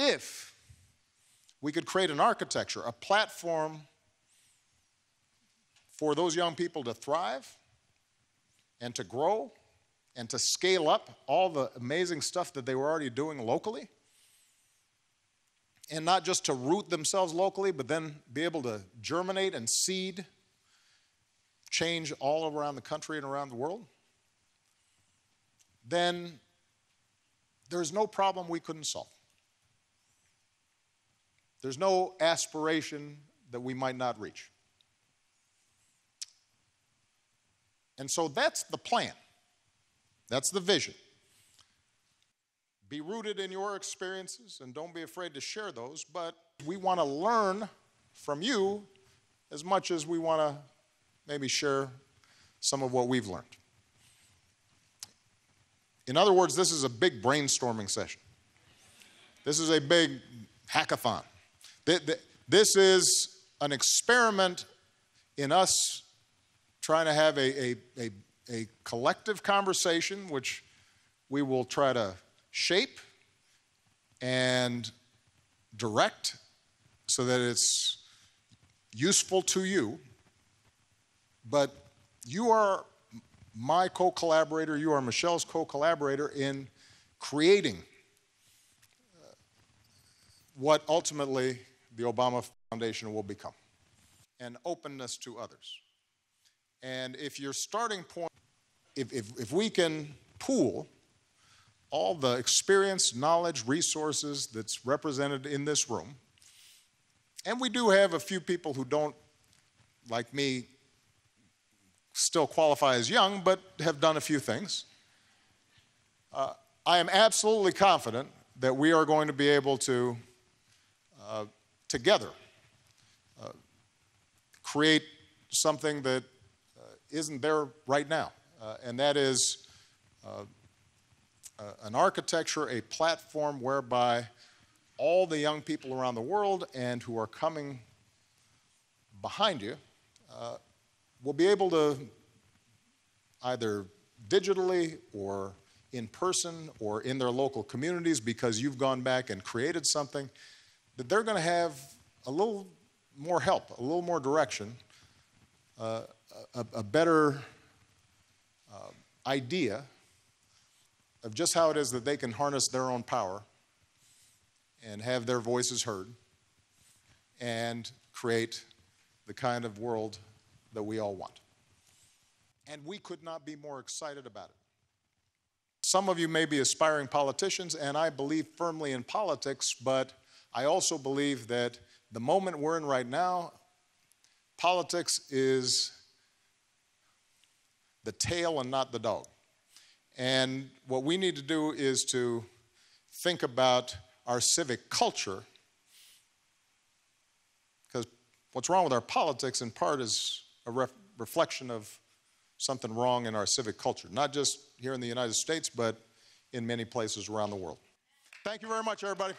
if we could create an architecture, a platform for those young people to thrive and to grow and to scale up all the amazing stuff that they were already doing locally, and not just to root themselves locally, but then be able to germinate and seed change all around the country and around the world, then there's no problem we couldn't solve. There's no aspiration that we might not reach. And so that's the plan. That's the vision. Be rooted in your experiences and don't be afraid to share those, but we want to learn from you as much as we want to maybe share some of what we've learned. In other words, this is a big brainstorming session. This is a big hackathon. This is an experiment in us trying to have a collective conversation, which we will try to shape and direct so that it's useful to you. But you are my co-collaborator, you are Michelle's co-collaborator in creating what ultimately the Obama Foundation will become, and openness to others. And if your starting point, if we can pool all the experience, knowledge, resources that's represented in this room, and we do have a few people who don't, like me, still qualify as young, but have done a few things, I am absolutely confident that we are going to be able to, together, create something that isn't there right now, and that is an architecture, a platform whereby all the young people around the world and who are coming behind you will be able to, either digitally or in person or in their local communities, because you've gone back and created something, that they're going to have a little more help, a little more direction, a better idea of just how it is that they can harness their own power and have their voices heard and create the kind of world that we all want. And we could not be more excited about it. Some of you may be aspiring politicians, and I believe firmly in politics, but I also believe that the moment we're in right now, politics is the tail and not the dog. And what we need to do is to think about our civic culture, because what's wrong with our politics in part is a reflection of something wrong in our civic culture, not just here in the United States, but in many places around the world. Thank you very much, everybody.